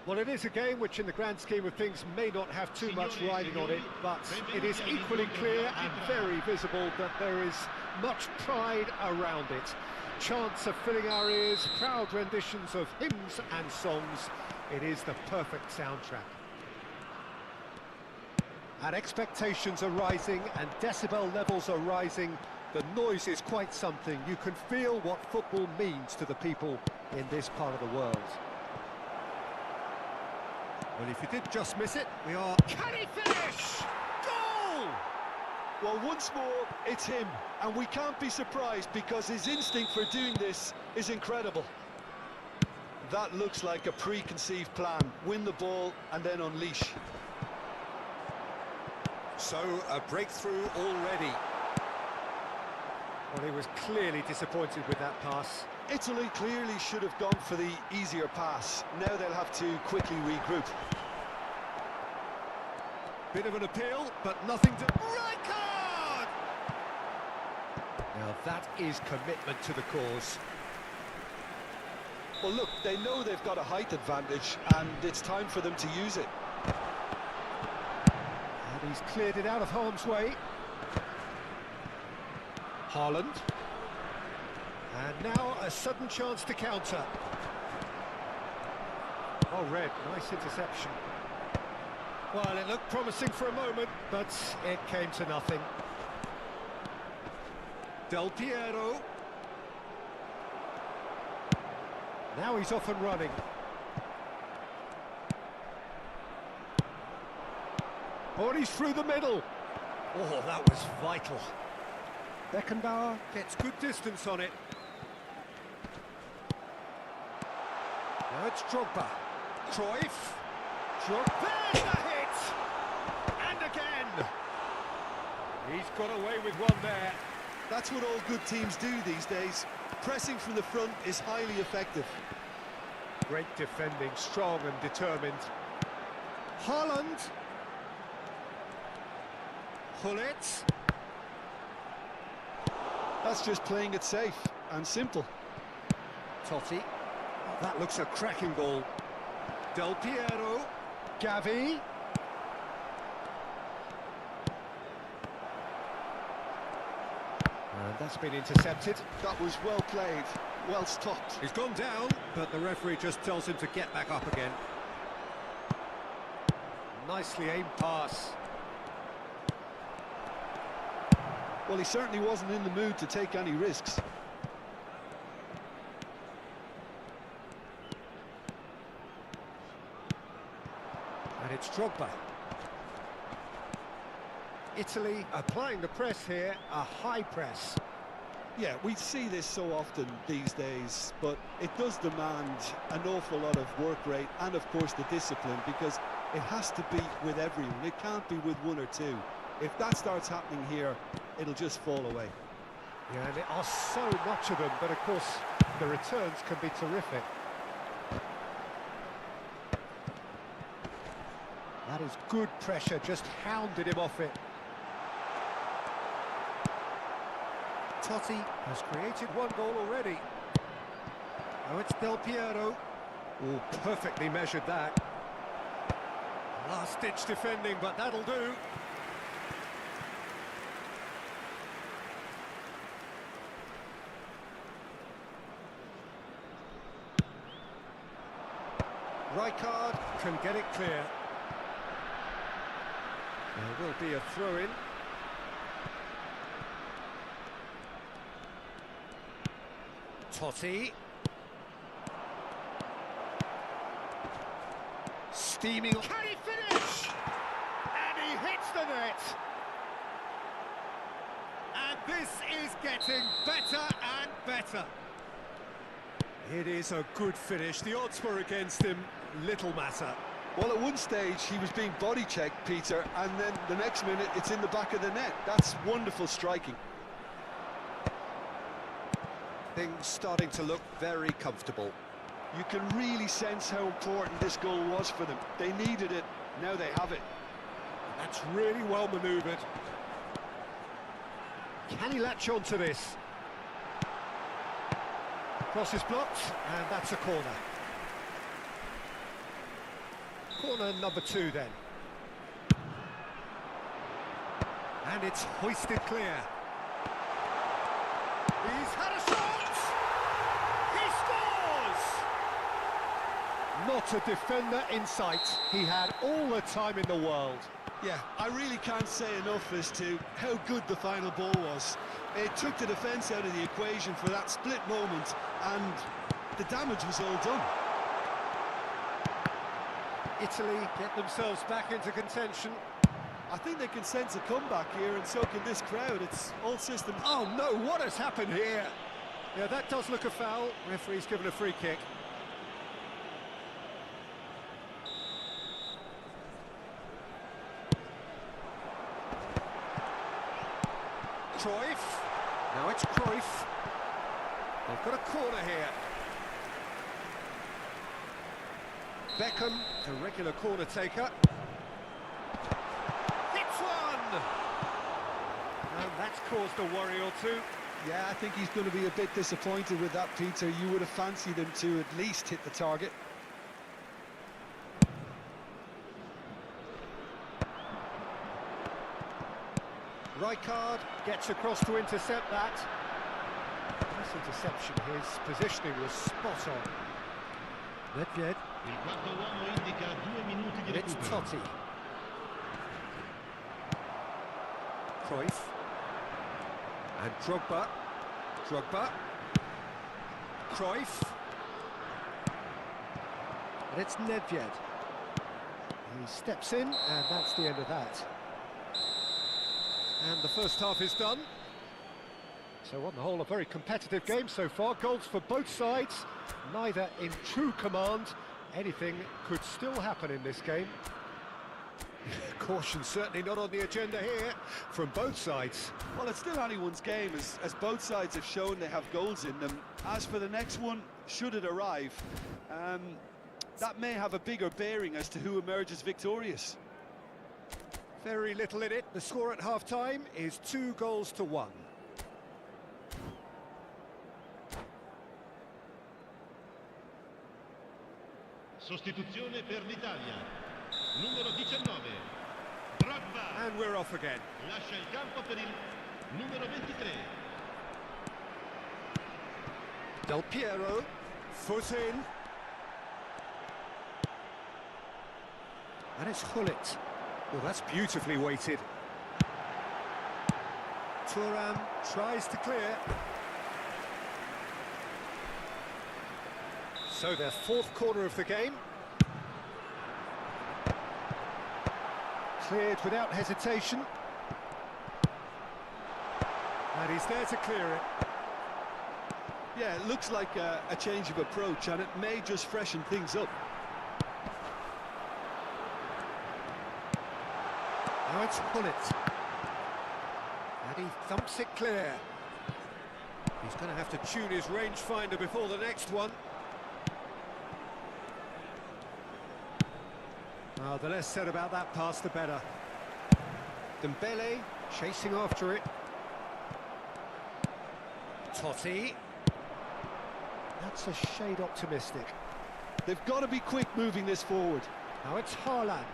Well, it is a game which in the grand scheme of things may not have too much riding on it, but it is equally clear and very visible that there is much pride around it. Chants are filling our ears, proud renditions of hymns and songs. It is the perfect soundtrack. And expectations are rising and decibel levels are rising. The noise is quite something. You can feel what football means to the people in this part of the world. Well, if you did just miss it, we are... Can he finish? Goal! Well, once more, it's him. And we can't be surprised because his instinct for doing this is incredible. That looks like a preconceived plan. Win the ball and then unleash. So, a breakthrough already. Well, he was clearly disappointed with that pass. Italy clearly should have gone for the easier pass. Now they'll have to quickly regroup. Bit of an appeal, but nothing to... Right card! Now that is commitment to the cause. Well, look, they know they've got a height advantage, and it's time for them to use it. And he's cleared it out of harm's way. Haaland. And now a sudden chance to counter. Oh, Red, nice interception. Well, it looked promising for a moment, but it came to nothing. Del Piero. Now he's off and running. Oh, and he's through the middle. Oh, that was vital. Beckenbauer gets good distance on it. Now it's Drogba. Cruyff. There's the hit! And again! He's got away with one there. That's what all good teams do these days. Pressing from the front is highly effective. Great defending, strong and determined. Haaland. Gullit. That's just playing it safe and simple. Totti. Oh, that looks a cracking ball. Del Piero. Gavi. And that's been intercepted. That was well played, well stopped. He's gone down, but the referee just tells him to get back up again. Nicely aimed pass. Well, he certainly wasn't in the mood to take any risks. And it's Drogba. Italy applying the press here, a high press. Yeah, we see this so often these days, but it does demand an awful lot of work rate and, of course, the discipline, because it has to be with everyone. It can't be with one or two. If that starts happening here, it'll just fall away. Yeah, and there are so much of them, but of course, the returns can be terrific. That is good pressure, just hounded him off it. Totti has created one goal already. Now it's Del Piero. Oh, perfectly measured that. Last-ditch defending, but that'll do. Rijkaard can get it clear. There will be a throw-in. Totti. Steaming. Can he finish? And he hits the net. And this is getting better and better. It is a good finish. The odds were against him. Little matter. Well, at one stage, he was being body-checked, Peter, and then the next minute, it's in the back of the net. That's wonderful striking. Things starting to look very comfortable. You can really sense how important this goal was for them. They needed it, now they have it. That's really well manoeuvred. Can he latch on to this? Cross is blocked, and that's a corner. Corner number 2 then. And it's hoisted clear. He's had a shot! He scores! Not a defender in sight. He had all the time in the world. Yeah, I really can't say enough as to how good the final ball was. It took the defence out of the equation for that split moment, and the damage was all done. Italy get themselves back into contention. I think they can sense a comeback here, and so can this crowd. It's all systems. Oh no, what has happened here? Yeah, that does look a foul. Referee's given a free kick. Cruyff. Now it's Cruyff. They've got a corner here. Beckham, the regular corner taker. Hits one! And that's caused a worry or two. Yeah, I think he's going to be a bit disappointed with that, Peter. You would have fancied him to at least hit the target. Rijkaard gets across to intercept that. Nice interception, his positioning was spot on. Nedved. And it's Totti. Cruyff. And Drogba. Cruyff. And it's Nedved. He steps in, and that's the end of that. And the first half is done. So on the whole, a very competitive game so far. Goals for both sides, neither in true command. Anything could still happen in this game. Caution certainly not on the agenda here from both sides. Well, it's still anyone's game, as both sides have shown they have goals in them. As for the next one, should it arrive, that may have a bigger bearing as to who emerges victorious. Very little in it. The score at half-time is 2-1. Sostituzione per l'Italia. Numero 19. Drogba. And we're off again. Lascia il campo per il numero 23. Del Piero. Foot in. And it's Gullit. Well, that's beautifully weighted. Thuram tries to clear. So their fourth corner of the game. Cleared without hesitation. And he's there to clear it. Yeah, it looks like a change of approach, and it may just freshen things up. Now it's Gullit. And he thumps it clear. He's going to have to tune his rangefinder before the next one. Oh, the less said about that pass, the better. Dembele chasing after it. Totti. That's a shade optimistic. They've got to be quick moving this forward. Now it's Haaland.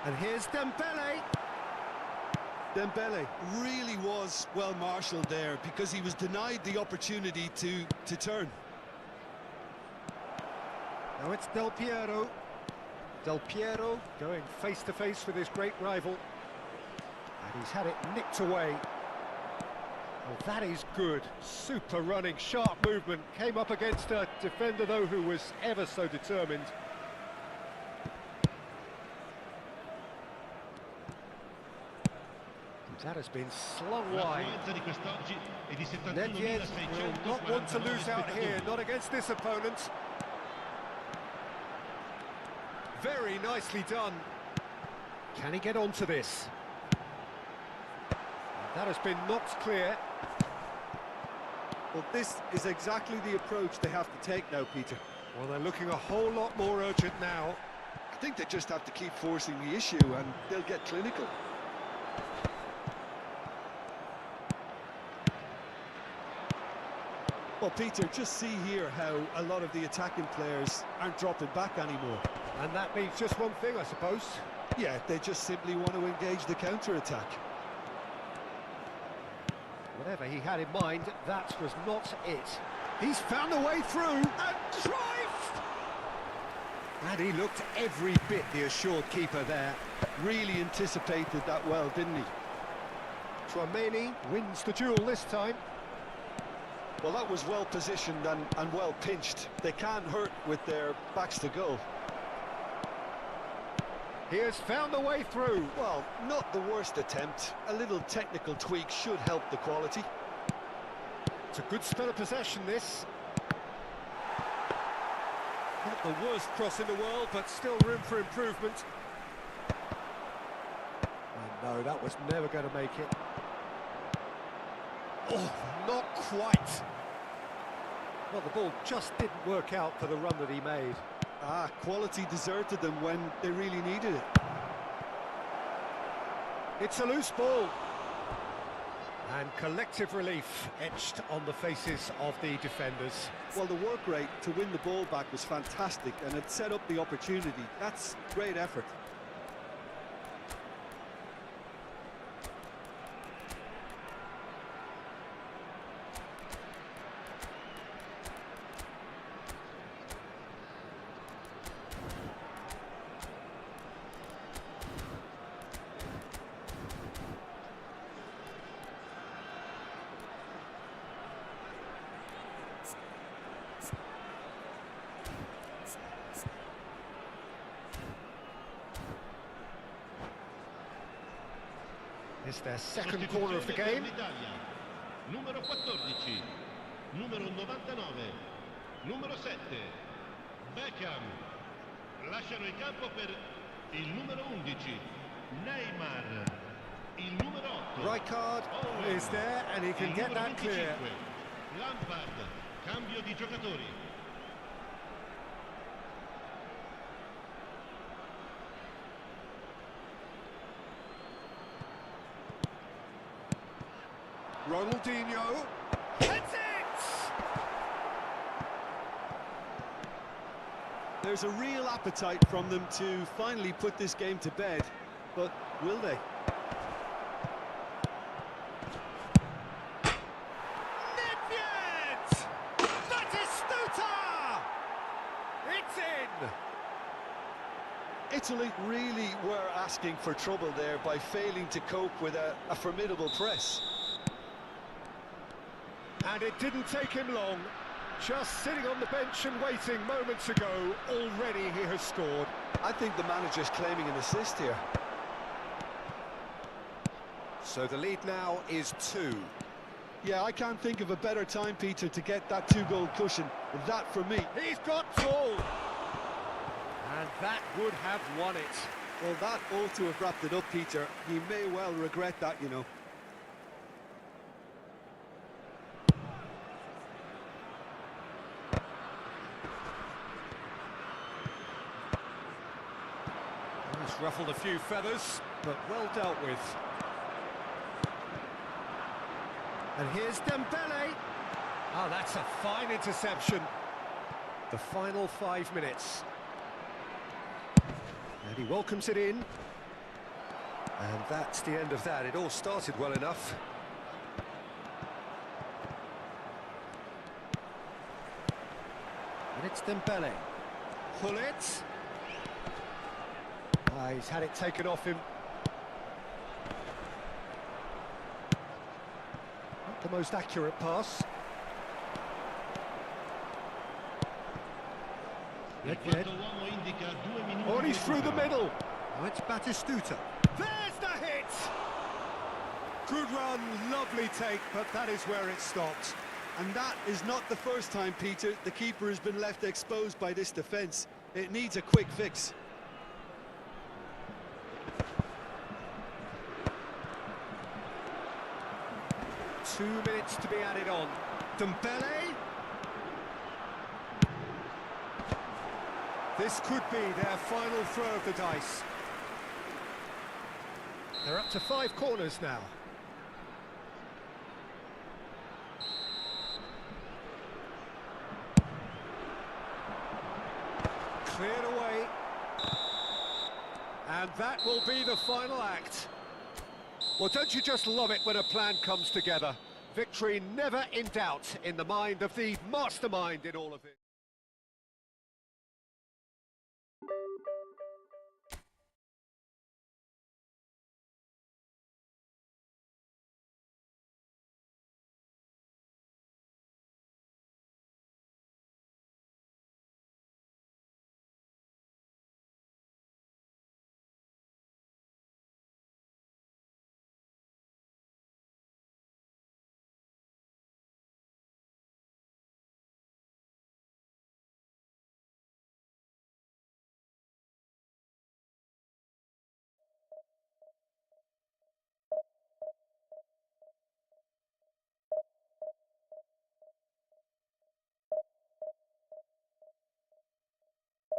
And here's Dembele. Dembele really was well marshalled there because he was denied the opportunity to turn. Now it's Del Piero. Del Piero going face-to-face with his great rival. And he's had it nicked away. Well, that is good. Super running, sharp movement. Came up against a defender, though, who was ever so determined. That has been slung wide. Nedved will not want to lose out here, not against this opponent. Very nicely done. Can he get onto this? That has been knocked clear. Well, this is exactly the approach they have to take now, Peter. Well, they're looking a whole lot more urgent now. I think they just have to keep forcing the issue and they'll get clinical. Well, Peter, just see here how a lot of the attacking players aren't dropping back anymore. And that means just one thing, I suppose. Yeah, they just simply want to engage the counter-attack. Whatever he had in mind, that was not it. He's found a way through, and Cruyff! And he looked every bit the assured keeper there. Really anticipated that well, didn't he? Tchouameni wins the duel this time. Well, that was well positioned and well pinched. They can't hurt with their backs to goal. He has found a way through. Well, not the worst attempt. A little technical tweak should help the quality. It's a good spell of possession, this. Not the worst cross in the world, but still room for improvement. And no, that was never going to make it. Oh, not quite. Well, the ball just didn't work out for the run that he made. Quality deserted them when they really needed it. It's a loose ball. And collective relief etched on the faces of the defenders. Well, the work rate to win the ball back was fantastic, and it set up the opportunity. That's great effort. It's their second corner of the game. Numero 14, numero 99, numero 7, Beckham. Lasciano il campo per il numero 11, Neymar. Il numero 8. Rijkaard is there and he can get that clear. Lampard, cambio di giocatori. Ronaldinho hits it! There's a real appetite from them to finally put this game to bed, but will they? Nedved! Batistuta! It's in! Italy really were asking for trouble there by failing to cope with a formidable press. And it didn't take him long. Just sitting on the bench and waiting moments ago, already he has scored. I think the manager's claiming an assist here. So the lead now is 2. Yeah, I can't think of a better time, Peter, to get that 2-goal cushion. That for me. He's got all. And that would have won it. Well, that ought to have wrapped it up, Peter. He may well regret that, you know. He's ruffled a few feathers, but well dealt with. And here's Dembele. Oh, that's a fine interception. The final 5 minutes. And he welcomes it in. And that's the end of that. It all started well enough. And it's Dembele. Pull it. He's had it taken off him. Not the most accurate pass. Nedved. Oh, and he's through the middle. Oh, it's Batistuta. There's the hit! Good run, lovely take, but that is where it stopped. And that is not the first time, Peter, the keeper has been left exposed by this defence. It needs a quick fix. Two minutes to be added on. Dembele. This could be their final throw of the dice. They're up to 5 corners now. Cleared away. And that will be the final act. Well, don't you just love it when a plan comes together? Victory never in doubt in the mind of the mastermind in all of it.